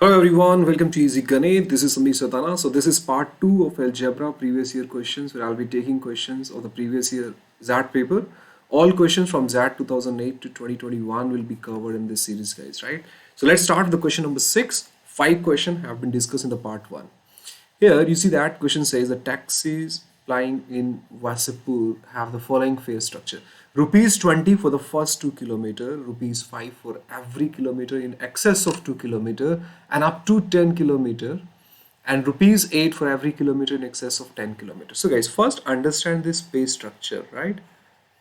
Hello everyone, welcome to Easy Ganit. This is Samir Satana. So this is part 2 of Algebra previous year questions where I'll be taking questions of the previous year ZAT paper. All questions from ZAT 2008 to 2021 will be covered in this series guys, right? So let's start with the question number 6. 5 questions have been discussed in the part 1. Here you see that question says the taxis plying in Wasipur have the following fare structure. Rupees 20 for the first 2 kilometer, rupees 5 for every kilometer in excess of 2 kilometer and up to 10 kilometer, and rupees 8 for every kilometer in excess of 10 kilometers. So guys, first understand this pay structure, right?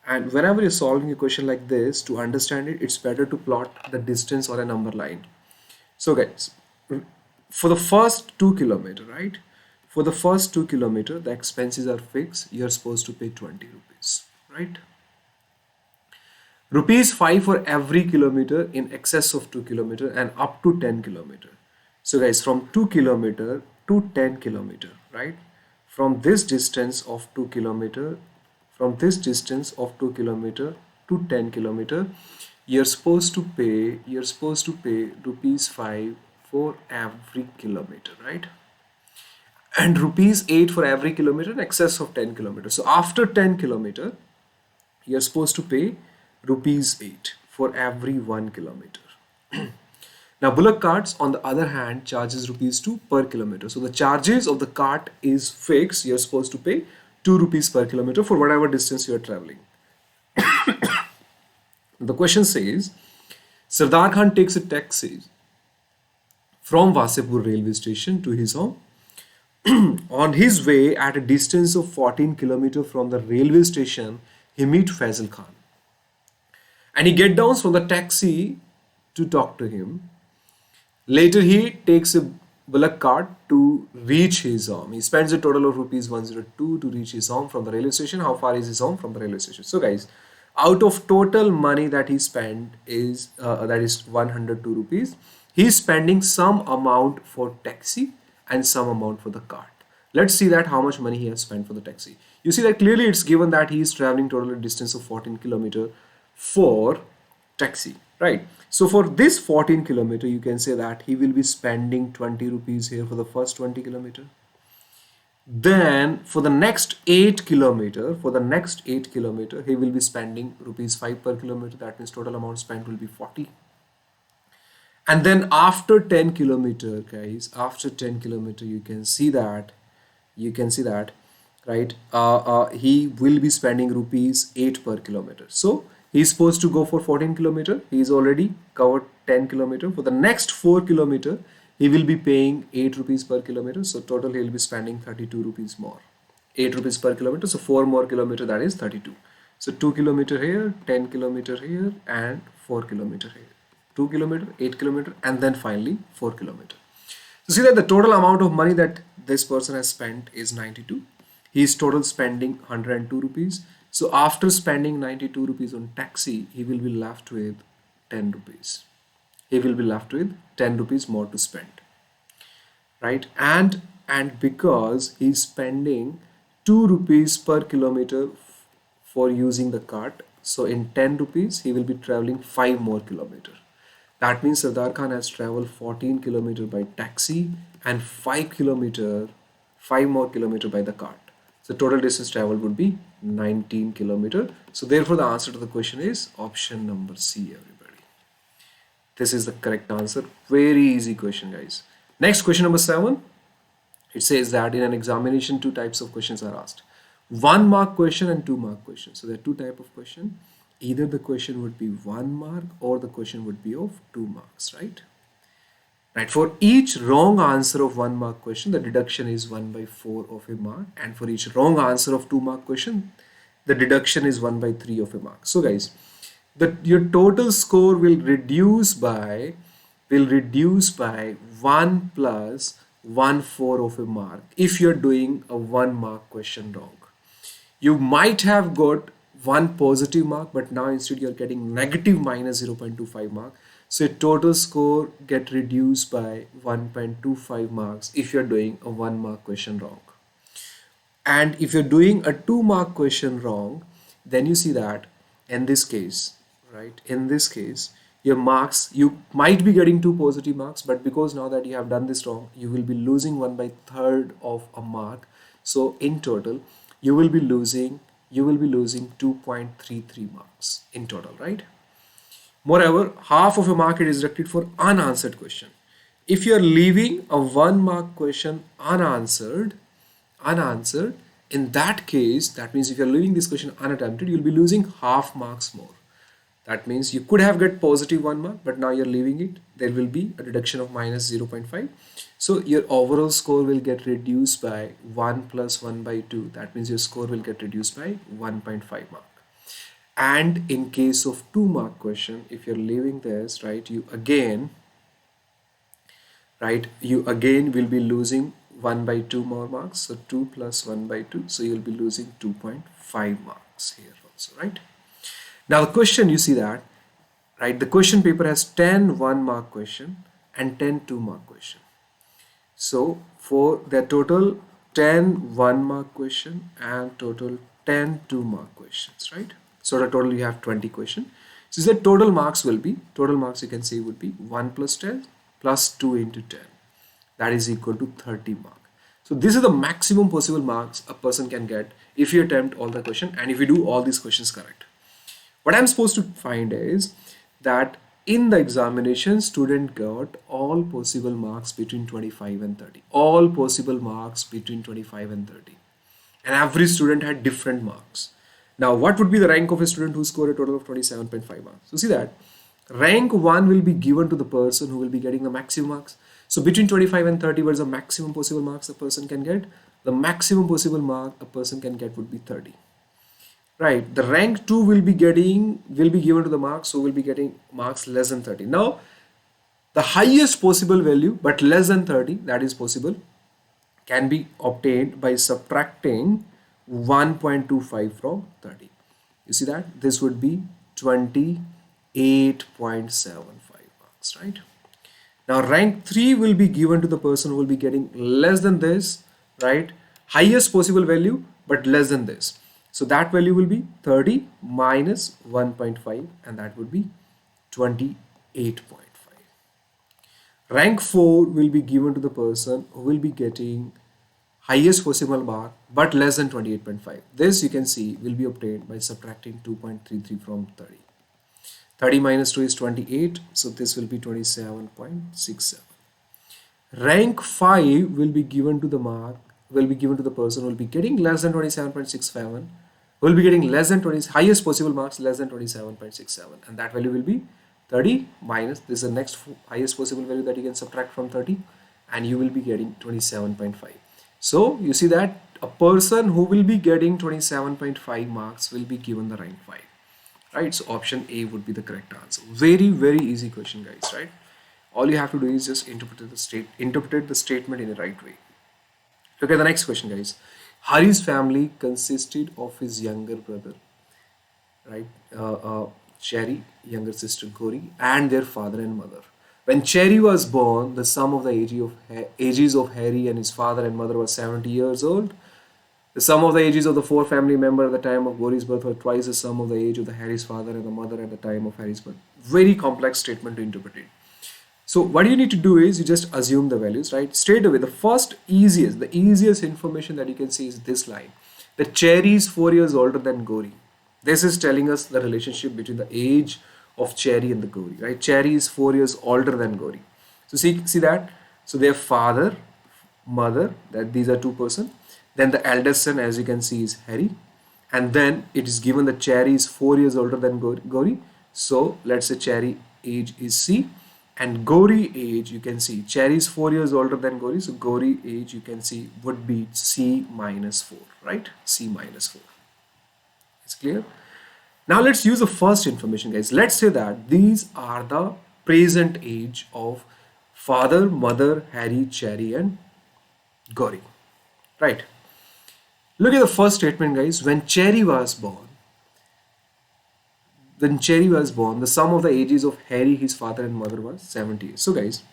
And whenever you're solving a question like this, to understand it, it's better to plot the distance or a number line. So guys, for the first 2 kilometer, right? For the first 2 kilometer, the expenses are fixed. You're supposed to pay 20 rupees, right? Rupees 5 for every kilometer in excess of 2 kilometer and up to 10 kilometer. So guys, from 2 kilometer to 10 kilometer, right? From this distance of 2 kilometer, from this distance of 2 kilometer to 10 kilometer, you're supposed to pay rupees 5 for every kilometer, right? And rupees 8 for every kilometer in excess of 10 kilometers. So after 10 kilometer, you're supposed to pay rupees 8 for every 1 kilometer. Now bullock carts on the other hand charges rupees 2 per kilometer. So the charges of the cart is fixed. You're supposed to pay 2 rupees per kilometer for whatever distance you're traveling. The question says Sardar Khan takes a taxi from Wasipur railway station to his home. On his way, at a distance of 14 kilometers from the railway station, he meets Faisal Khan. And he gets down from the taxi to talk to him. Later, he takes a bullock cart to reach his home. He spends a total of rupees 102 to reach his home from the railway station. How far is his home from the railway station? So, guys, out of total money that he spent is that is 102 rupees. He is spending some amount for taxi and some amount for the cart. Let's see that how much money he has spent for the taxi. You see that clearly it's given that he is traveling total a distance of 14 kilometer for taxi, right? So for this 14 kilometer, you can say that he will be spending 20 rupees here for the first 20 kilometer. Then for the next 8 kilometer, he will be spending rupees 5 per kilometer. That means total amount spent will be 40. And then after 10 kilometer, guys, after 10 kilometer, you can see that, right? He will be spending rupees 8 per kilometer. So he's supposed to go for 14 kilometer. He's already covered 10 kilometer. For the next 4 kilometer, he will be paying 8 rupees per kilometer. So total he'll be spending 32 rupees more. 8 rupees per kilometer. So 4 more kilometer, that is 32. So 2 kilometer here, 10 kilometer here, and 4 kilometer here. 2 kilometer, 8 kilometer, and then finally 4 kilometer. So see that the total amount of money that this person has spent is 92. He is total spending 102 rupees. So after spending 92 rupees on taxi, he will be left with 10 rupees. He will be left with 10 rupees more to spend, right? And because he's spending 2 rupees per kilometer for using the cart, so in 10 rupees, he will be traveling 5 more kilometers. That means Sardar Khan has traveled 14 kilometer by taxi and 5 more kilometer by the cart. So total distance traveled would be 19 kilometer. So therefore the answer to the question is option number C, everybody. This is the correct answer. Very easy question, guys. Next, question number 7. It says that in an examination, 2 types of questions are asked. 1 mark question and 2 mark question. So there are 2 types of question. Either the question would be 1 mark or the question would be of 2 marks, right? Right. For each wrong answer of 1 mark question, the deduction is 1 by 4 of a mark. And for each wrong answer of 2 mark question, the deduction is 1 by 3 of a mark. So guys, your total score will reduce by 1 plus 1/4 of a mark if you're doing a 1 mark question wrong. You might have got 1 positive mark, but now instead you're getting negative minus 0.25 mark. So your total score get reduced by 1.25 marks if you're doing a 1 mark question wrong. And if you're doing a 2 mark question wrong, then you see that in this case, right? In this case, your marks, you might be getting 2 positive marks, but because now that you have done this wrong, you will be losing 1/3 of a mark. So in total, you will be losing 2.33 marks in total, right? Moreover, half of a mark is deducted for unanswered question. If you are leaving a 1 mark question unanswered, in that case, that means if you are leaving this question unattempted, you'll be losing half marks more. That means you could have got positive 1 mark, but now you're leaving it. There will be a deduction of minus 0.5. So your overall score will get reduced by 1 plus 1 by 2. That means your score will get reduced by 1.5 mark. And in case of 2 mark question, if you're leaving this, right, you again will be losing 1 by 2 more marks. So 2 plus 1 by 2. So you'll be losing 2.5 marks here also, right? Now the question, you see that, right? The question paper has 10 1-mark question and 10 2-mark question. So for the total 10 1-mark question and total 10 2-mark questions, right? So the total you have 20 question. So the total marks you can say would be 1 plus 10 plus 2 into 10. That is equal to 30 mark. So this is the maximum possible marks a person can get if you attempt all the question and if you do all these questions correct. What I'm supposed to find is that in the examination, student got all possible marks between 25 and 30. All possible marks between 25 and 30. And every student had different marks. Now, what would be the rank of a student who scored a total of 27.5 marks? So see that rank 1 will be given to the person who will be getting the maximum marks. So between 25 and 30, what is the maximum possible marks a person can get? The maximum possible mark a person can get would be 30. Right, the rank 2 will be given to the marks who will be getting marks less than 30. Now the highest possible value but less than 30, that is possible, can be obtained by subtracting 1.25 from 30. You see that this would be 28.75 marks, right? Now rank 3 will be given to the person who will be getting less than this, right? Highest possible value but less than this. So that value will be 30 minus 1.5 and that would be 28.5. Rank 4 will be given to the person who will be getting highest possible mark but less than 28.5. This you can see will be obtained by subtracting 2.33 from 30. 30 minus 2 is 28, so this will be 27.67. Rank 5 will be given to the person who will be getting less than 27.67, will be getting less than 20, highest possible marks less than 27.67, and that value will be 30 minus, this is the next highest possible value that you can subtract from 30, and you will be getting 27.5. So you see that a person who will be getting 27.5 marks will be given the rank 5, right? So option A would be the correct answer. Very, very easy question, guys, right? All you have to do is just interpret the statement in the right way. Look at the next question, guys. Hari's family consisted of his younger brother, right? Cherry, younger sister Gauri, and their father and mother. When Cherry was born, the sum of the ages of Harry and his father and mother was 70 years old. The sum of the ages of the 4 family members at the time of Gauri's birth were twice the sum of the age of the Harry's father and the mother at the time of Harry's birth. Very complex statement to interpret it. So what you need to do is you just assume the values, right? Straight away, the easiest information that you can see is this line. The Cherry is 4 years older than Gauri. This is telling us the relationship between the age of Cherry and the Gauri, right? Cherry is 4 years older than Gauri. So see that? So their father, mother, that these are 2 persons. Then the eldest son, as you can see, is Harry. And then it is given that Cherry is 4 years older than Gauri. So let's say Cherry age is C. And Gauri age, you can see, Cherry is 4 years older than Gauri. So Gauri age, you can see, would be C minus 4, right? C minus 4. It's clear? Now let's use the first information, guys. Let's say that these are the present age of father, mother, Harry, Cherry, and Gauri, right? Look at the first statement, guys. When Cherry was born, the sum of the ages of Harry, his father and mother was 70 years. So guys,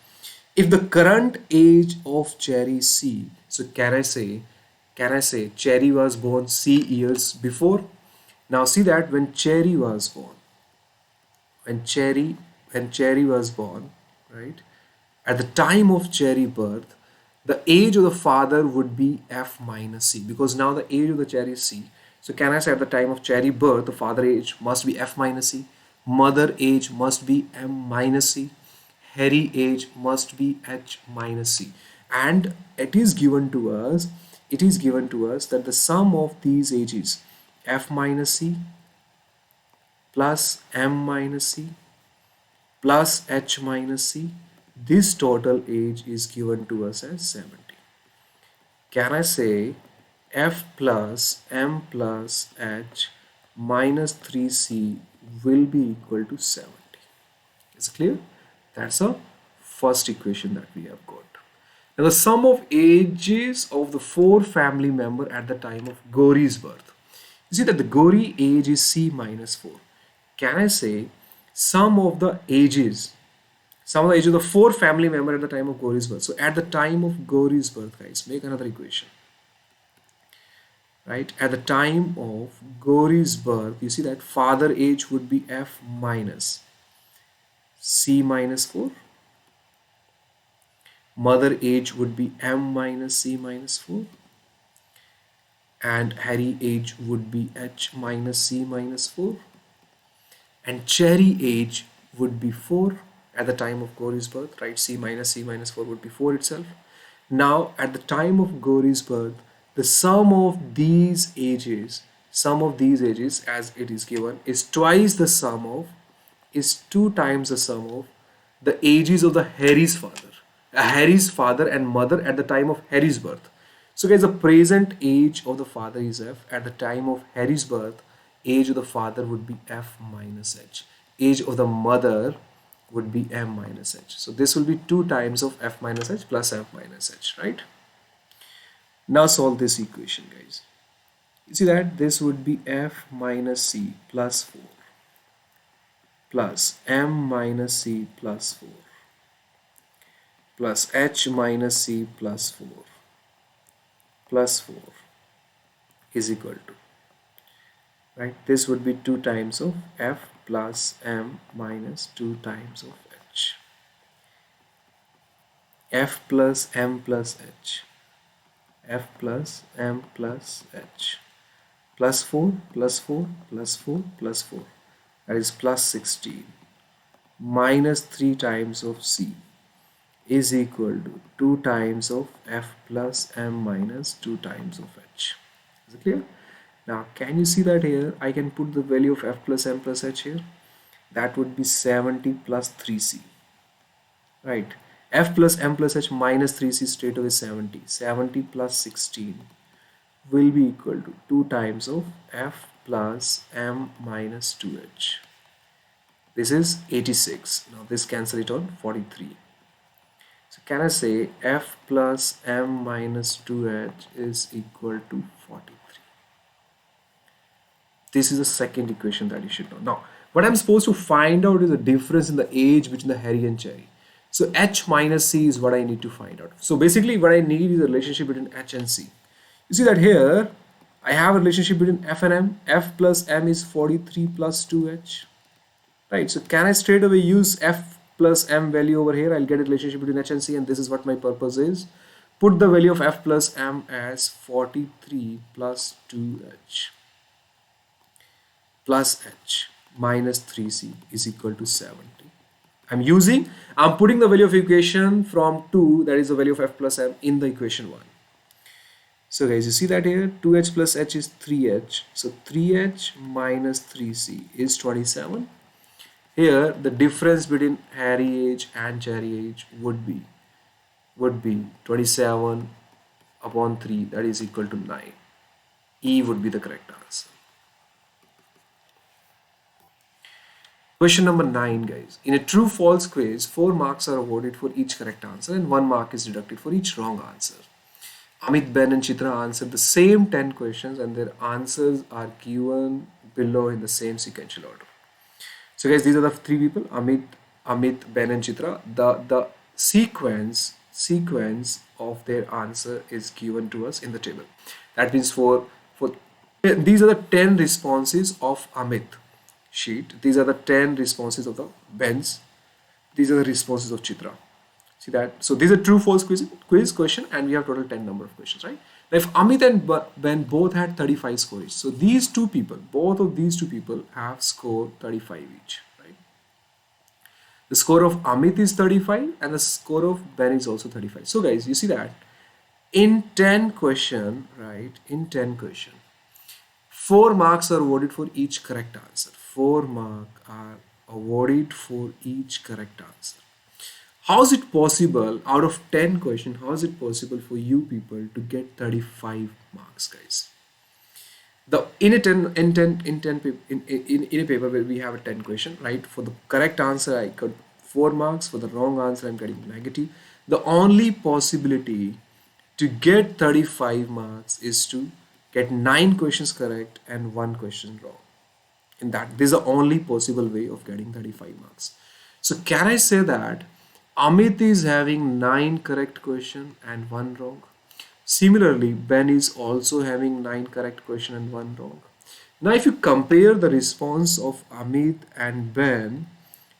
if the current age of Cherry is C, so can I say Cherry was born C years before? Now see that when Cherry was born, when Cherry was born, right? At the time of Cherry birth, the age of the father would be F minus C, because now the age of the Cherry is C. So can I say at the time of Cherry birth, the father age must be F minus C, mother age must be M minus C, Harry age must be H minus C. And it is given to us that the sum of these ages, F minus C plus M minus C plus H minus C, this total age is given to us as 70. Can I say F plus M plus H minus 3C will be equal to 70? Is it clear? That's the first equation that we have got. Now the sum of ages of the four family member at the time of Gauri's birth. You see that the Gauri age is C minus 4. Can I say sum of the ages of the four family member at the time of Gauri's birth? So at the time of Gauri's birth, guys, make another equation. Right, at the time of Gauri's birth, you see that father age would be F minus C minus 4, mother age would be M minus C minus 4, and Harry age would be H minus C minus 4, and Cherry age would be 4 at the time of Gauri's birth, right? C minus 4 would be 4 itself. Now at the time of Gauri's birth, the sum of these ages as it is given is twice the sum of, is 2 times the sum of the ages of the Harry's father and mother at the time of Harry's birth. So guys, the present age of the father is F. At the time of Harry's birth, age of the father would be F minus H. Age of the mother would be M minus H. So this will be 2 times of F minus H plus F minus H, right? Now solve this equation, guys. You see that this would be F minus C plus 4 plus M minus C plus 4 plus H minus C plus 4 is equal to, right? This would be 2 times of F plus M minus 2 times of H. F plus M plus H. F plus M plus H. Plus 4 plus 4 plus 4 plus 4. That is plus 16. Minus 3 times of C is equal to 2 times of F plus M minus 2 times of H. Is it clear? Now can you see that here I can put the value of F plus M plus H here? That would be 70 plus 3C, right? F plus M plus H minus 3C straight away 70. 70 plus 16 will be equal to 2 times of F plus M minus 2H. This is 86. Now this cancel it on 43. So can I say F plus M minus 2H is equal to 43? This is the second equation that you should know. Now, what I'm supposed to find out is the difference in the age between the Harry and Cherry. So H minus C is what I need to find out. So basically what I need is a relationship between H and C. You see that here I have a relationship between F and M. F plus M is 43 plus 2H. Right, so can I straight away use F plus M value over here? I'll get a relationship between H and C, and this is what my purpose is. Put the value of F plus M as 43 plus 2H plus H minus 3C is equal to 70. I'm putting the value of equation from 2, that is the value of F plus M, in the equation 1. So guys, you see that here 2H plus H is 3H. So 3H minus 3C is 27. Here the difference between Harry age and Cherry age would be 27 upon 3, that is equal to 9. E would be the correct answer. Question number 9, guys. In a true false quiz, 4 marks are awarded for each correct answer and 1 mark is deducted for each wrong answer. Amit, Ben and Chitra answered the same 10 questions and their answers are given below in the same sequential order. So guys, these are the 3 people, Amit, Ben and Chitra. The sequence of their answer is given to us in the table. That means for these are the 10 responses of Amit sheet. These are the 10 responses of the Ben's These are the responses of Chitra. See that? So these are true false quiz question, and we have total 10 number of questions, right? Now if Amit and Ben both had 35 scores, so these two people, both of these two people have scored 35 each, right? The score of Amit is 35 and the score of Ben is also 35. So guys, you see that in 10 question, right? In 10 question, 4 marks are awarded for each correct answer. 4 marks are awarded for each correct answer. How is it possible out of 10 questions? How is it possible for you people to get 35 marks, guys? The in a 10 in 10 in 10 in a paper where we have a 10 question, right? For the correct answer, I got 4 marks. For the wrong answer, I'm getting negative. The only possibility to get 35 marks is to get 9 questions correct and 1 question wrong. In that, this is the only possible way of getting 35 marks. So can I say that Amit is having 9 correct question and 1 wrong? Similarly, Ben is also having 9 correct question and 1 wrong. Now if you compare the response of Amit and Ben,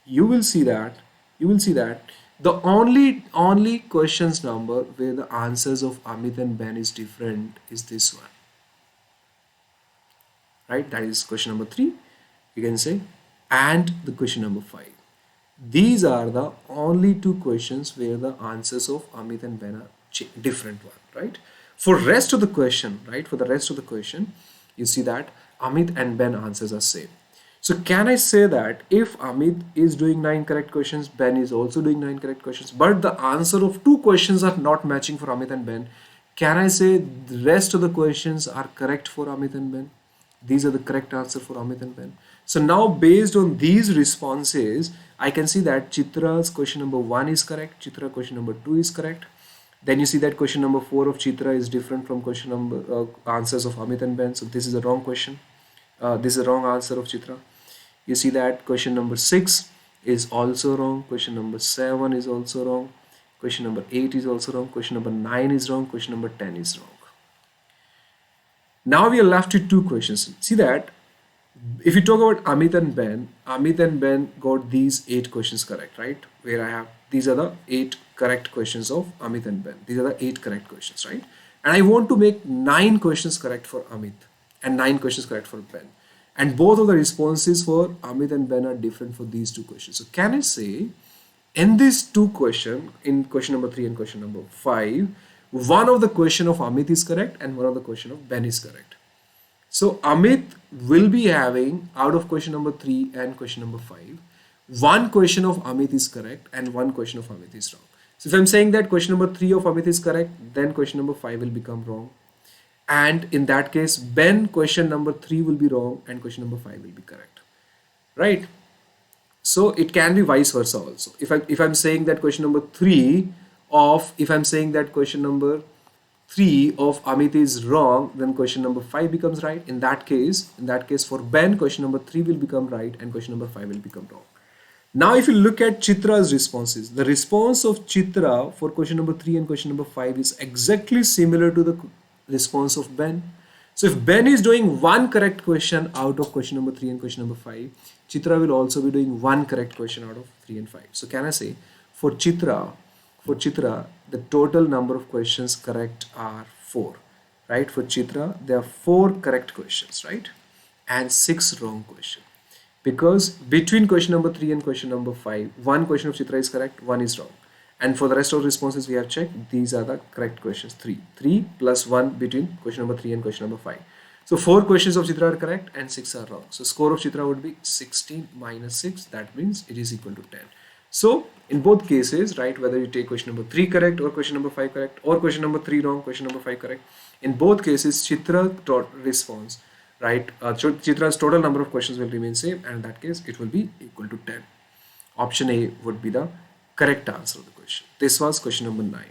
you will see that the only questions number where the answers of Amit and Ben is different is this one, right? That is question number 3, you can say, and the question number 5. These are the only 2 questions where the answers of Amit and Ben are different one, right? For rest of the question, right? For the rest of the question, you see that Amit and Ben answers are same. So can I say that if Amit is doing 9 correct questions, Ben is also doing 9 correct questions, but the answer of 2 questions are not matching for Amit and Ben, can I say the rest of the questions are correct for Amit and Ben? These are the correct answer for Amit and Ben. So now based on these responses, I can see that Chitra's question number 1 is correct, Chitra question number 2 is correct. Then you see that question number 4 of Chitra is different from question number answers of Amit and Ben. So this is a wrong question. This is a wrong answer of Chitra. You see that question number 6 is also wrong. Question number 7 is also wrong. Question number 8 is also wrong. Question number 9 is wrong. Question number 10 is wrong. Now we are left with 2 questions. See that if you talk about Amit and Ben got these 8 questions correct, right? Where I have, these are the 8 correct questions of Amit and Ben. These are the 8 correct questions, right? And I want to make 9 questions correct for Amit and 9 questions correct for Ben. And both of the responses for Amit and Ben are different for these 2 questions. So can I say in these 2 questions, in question number 3 and question number 5, one of the question of Amit is correct and one of the question of Ben is correct. So Amit will be having out of question number 3 and question number 5, one question of Amit is correct and one question of Amit is wrong. So if I'm saying that question number 3 of Amit is correct, then question number 5 will become wrong. And in that case, Ben question number 3 will be wrong and question number 5 will be correct, right? So it can be vice versa also. If I'm saying that question number 3 of, if I'm saying that question number 3 of Amit is wrong, then question number 5 becomes right. In that case for Ben, question number 3 will become right and question number 5 will become wrong. Now if you look at Chitra's responses, the response of Chitra for question number 3 and question number 5 is exactly similar to the response of Ben. So if Ben is doing one correct question out of question number 3 and question number 5, Chitra will also be doing one correct question out of 3 and 5. So can I say for Chitra, the total number of questions correct are 4, right? For Chitra, there are 4 correct questions, right? And 6 wrong questions. Because between question number 3 and question number 5, one question of Chitra is correct, one is wrong. And for the rest of the responses we have checked, these are the correct questions. 3 plus 1 between question number 3 and question number 5. So 4 questions of Chitra are correct and 6 are wrong. So score of Chitra would be 16 minus 6. That means it is equal to 10. So in both cases, right, whether you take question number 3 correct or question number 5 correct or question number 3 wrong, question number 5 correct, in both cases Chitra response, right, Chitra's total number of questions will remain same, and in that case it will be equal to 10. Option A would be the correct answer of the question. This was question number 9.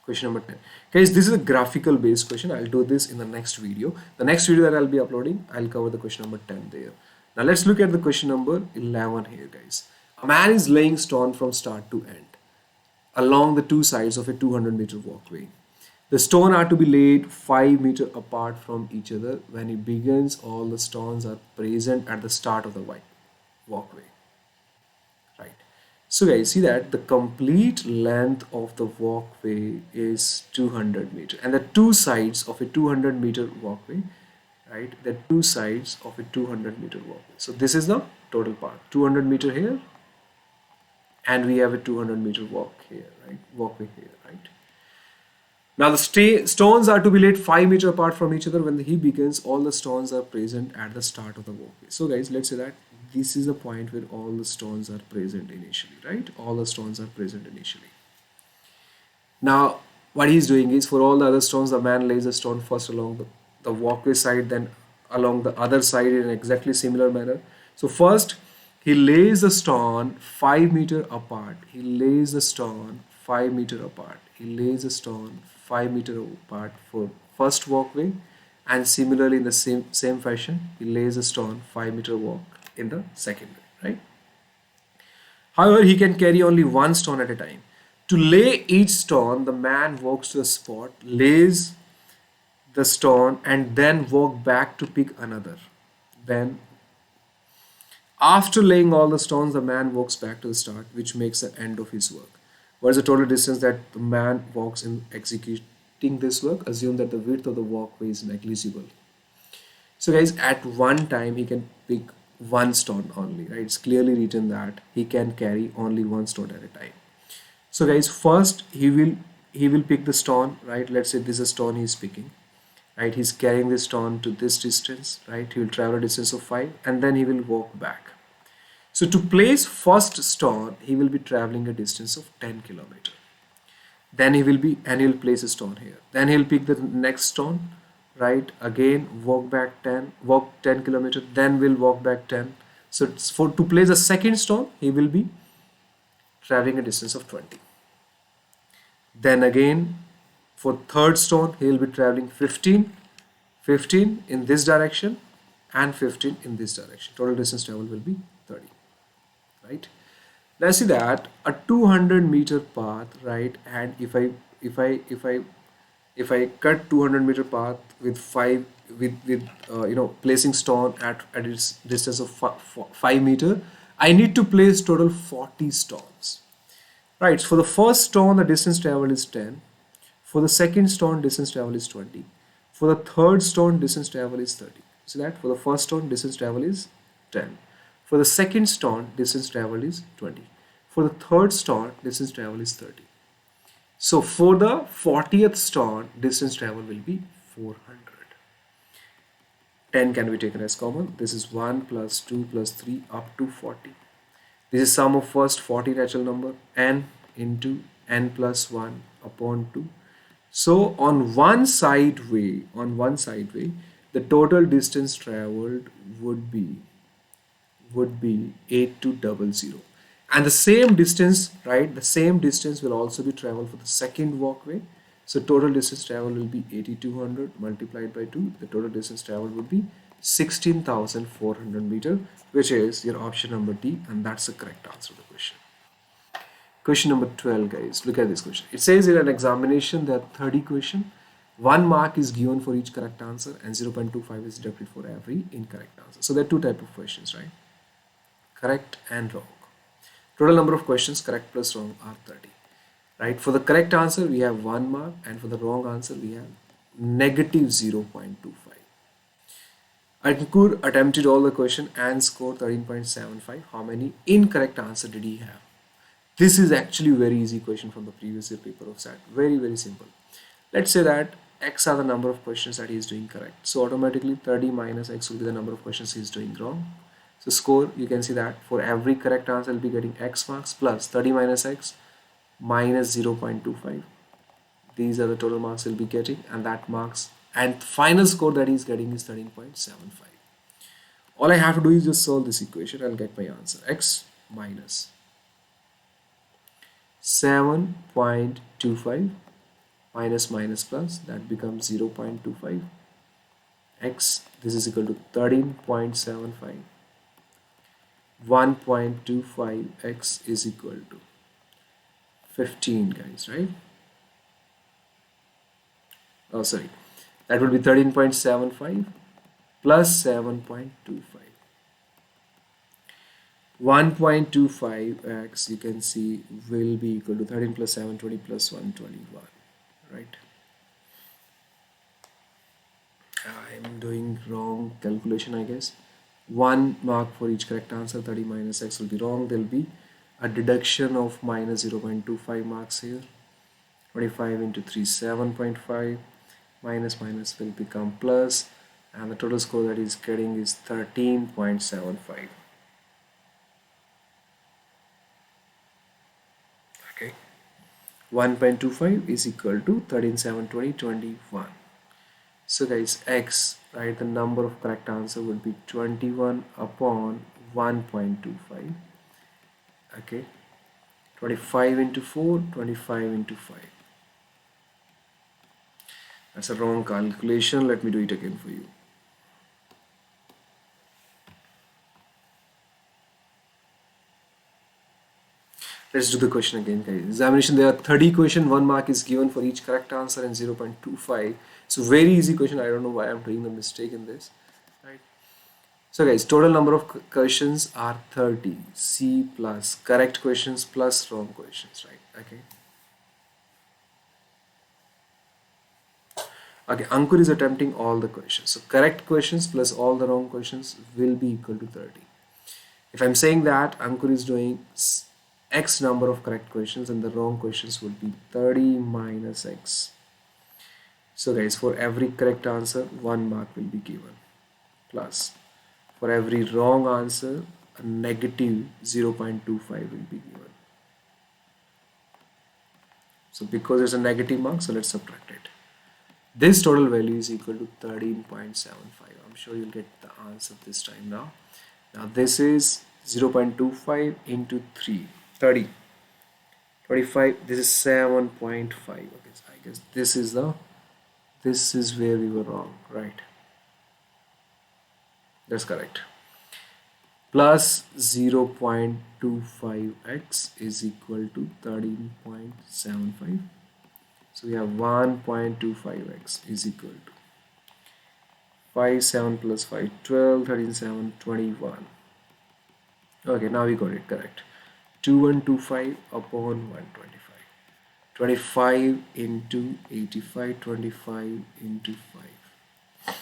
Question number 10. Guys, this is a graphical based question. I'll do this in the next video. The next video that I'll be uploading, I'll cover the question number 10 there. Now let's look at the question number 11 here, guys. A man is laying stone from start to end along the 2 sides of a 200-meter walkway. The stone are to be laid 5 meters apart from each other. When he begins, all the stones are present at the start of the walkway. Right. So guys, see that the complete length of the walkway is 200 meter, and the two sides of a 200-meter walkway, right? The two sides of a 200-meter walkway. So this is the total part, 200 meter here, and we have a 200-meter walk here, right? Walkway here, right? Now the stones are to be laid 5 meter apart from each other. When he begins, all the stones are present at the start of the walkway. So guys, let's say that this is the point where all the stones are present initially, right? All the stones are present initially. Now what he's doing is, for all the other stones, the man lays a stone first along the walkway side, then along the other side in exactly similar manner. So first he lays the stone 5 meter apart. He lays the stone 5 meter apart. He lays the stone 5 meter apart for first walkway, and similarly in the same fashion he lays a stone 5 meter walk in the second way, right? However, he can carry only one stone at a time. To lay each stone, the man walks to a spot, lays the stone, and then walk back to pick another. Then, after laying all the stones, the man walks back to the start, which makes the end of his work. What is the total distance that the man walks in executing this work? Assume that the width of the walkway is negligible. So guys, at one time he can pick one stone only, right? It's clearly written that he can carry only one stone at a time. So guys, first he will pick the stone, right? Let's say this is a stone he's picking, right? He's carrying this stone to this distance, right? He will travel a distance of 5, and then he will walk back. So to place first stone, he will be traveling a distance of 10 kilometer. Then he'll place a stone here. Then he'll pick the next stone, right? Again walk 10 kilometer, then we'll walk back 10. So for to place a second stone, he will be traveling a distance of 20. Then again for third stone, he will be traveling 15 in this direction and 15 in this direction. Total distance travel will be 30, right? Let's see that a 200-meter path, right? And if I cut 200-meter path with placing stone at its distance of 5 meter, I need to place total 40 stones, right? For the first stone, the distance traveled is 10. For the second stone, distance travel is 20. For the third stone, distance travel is 30. So that for the first stone, distance travel is 10. For the second stone, distance travel is 20. For the third stone, distance travel is 30. So for the 40th stone, distance travel will be 400. 10 can be taken as common. This is 1 plus 2 plus 3 up to 40. This is sum of first 40 natural number, n into n plus 1 upon 2. So on one side way, the total distance traveled would be 8200, and the same distance, right? The same distance will also be traveled for the second walkway. So total distance traveled will be 8200 multiplied by 2. The total distance traveled would be 16,400 meter, which is your option number D, and that's the correct answer to the question. Question number 12, guys. Look at this question. It says in an examination there are 30 questions. 1 mark is given for each correct answer, and 0.25 is deducted for every incorrect answer. So there are two types of questions, right? Correct and wrong. Total number of questions, correct plus wrong, are 30. Right? For the correct answer, we have 1 mark, and for the wrong answer, we have negative 0.25. Ankur attempted all the question and scored 13.75. How many incorrect answer did he have? This is actually a very easy question from the previous year paper of SAT. Very, very simple. Let's say that X are the number of questions that he is doing correct. So automatically 30 minus X will be the number of questions he is doing wrong. So score, you can see that for every correct answer will be getting X marks plus 30 minus X minus 0.25. These are the total marks he'll be getting, and that marks and final score that he's getting is 13.75. All I have to do is just solve this equation. I'll get my answer. X minus 7.25 minus minus plus, that becomes 0.25. X, this is equal to 13.75. 1.25 X is equal to 15, guys, right? Oh, sorry. That would be 13.75 plus 7.25. 1.25x you can see will be equal to 13 plus 720 plus 121, right? I'm doing wrong calculation, I guess. 1 mark for each correct answer. 30 minus x will be wrong. There'll be a deduction of minus 0.25 marks here. 25 into 3 7.5, minus minus will become plus, and the total score that he's getting is 13.75. Okay, 1.25 is equal to 13 7 20 21. So guys, x, right, the number of correct answer would be 21 upon 1.25. Okay, 25 into 4, 25 into 5. That's a wrong calculation. Let me do it again for you. Let's do the question again, guys. Examination, there are 30 questions, 1 mark is given for each correct answer and 0.25. So very easy question. I don't know why I'm doing the mistake in this, right? So guys, total number of questions are 30. C plus correct questions plus wrong questions, right? Okay. Okay, Ankur is attempting all the questions. So correct questions plus all the wrong questions will be equal to 30. If I'm saying that Ankur is doing x number of correct questions and the wrong questions would be 30 minus x. So guys, for every correct answer, 1 mark will be given. Plus, for every wrong answer, a negative 0.25 will be given. So because it's a negative mark, so let's subtract it. This total value is equal to 13.75. I'm sure you'll get the answer this time now. Now this is 0.25 into 3, 30. 25, this is 7.5. Okay, so I guess this is where we were wrong, right? That's correct. Plus 0.25x is equal to 13.75. So we have 1.25x is equal to 5, 7 plus 5, 12, 13, 7, 21. Okay, now we got it correct. 2125 upon 125. 25 into 85, 25 into 5.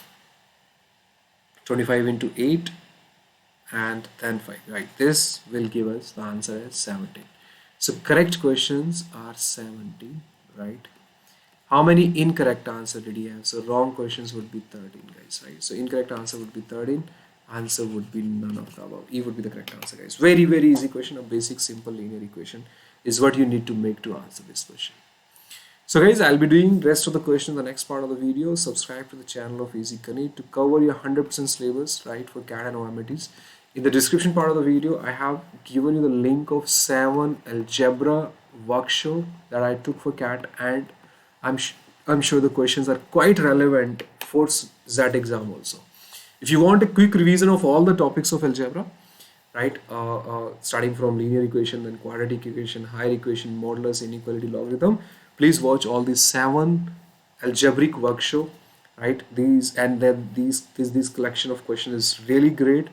25 into 8 and then 5. Right, this will give us the answer as 17. So correct questions are 17, right? How many incorrect answer did he have? So wrong questions would be 13, guys, right? So incorrect answer would be 13. Answer would be none of the above. E would be the correct answer, guys. Very, very easy question. A basic, simple linear equation is what you need to make to answer this question. So guys, I'll be doing rest of the question in the next part of the video. Subscribe to the channel of Easy Ganit to cover your 100% syllabus, right, for CAT and OMTs. In the description part of the video, I have given you the link of 7 algebra workshop that I took for CAT, and I'm sure the questions are quite relevant for that exam also. If you want a quick revision of all the topics of algebra, right, starting from linear equation, then quadratic equation, higher equation, modulus, inequality, logarithm, please watch all these 7 algebraic workshop, right? These and then this collection of questions is really great.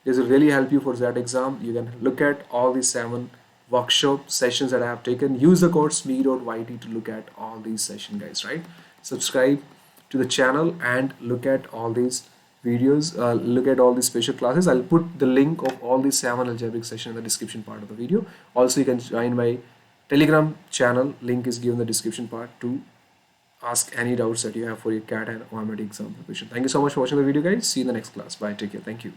This will really help you for that exam. You can look at all these 7 workshop sessions that I have taken. Use the code SME.YT to look at all these sessions, guys, right? Subscribe to the channel and look at all these videos, look at all these special classes. I'll put the link of all these 7 algebraic sessions in the description part of the video. Also, you can join my Telegram channel. Link is given in the description part to ask any doubts that you have for your CAT and OMT exam preparation. Thank you so much for watching the video, guys. See you in the next class. Bye. Take care. Thank you.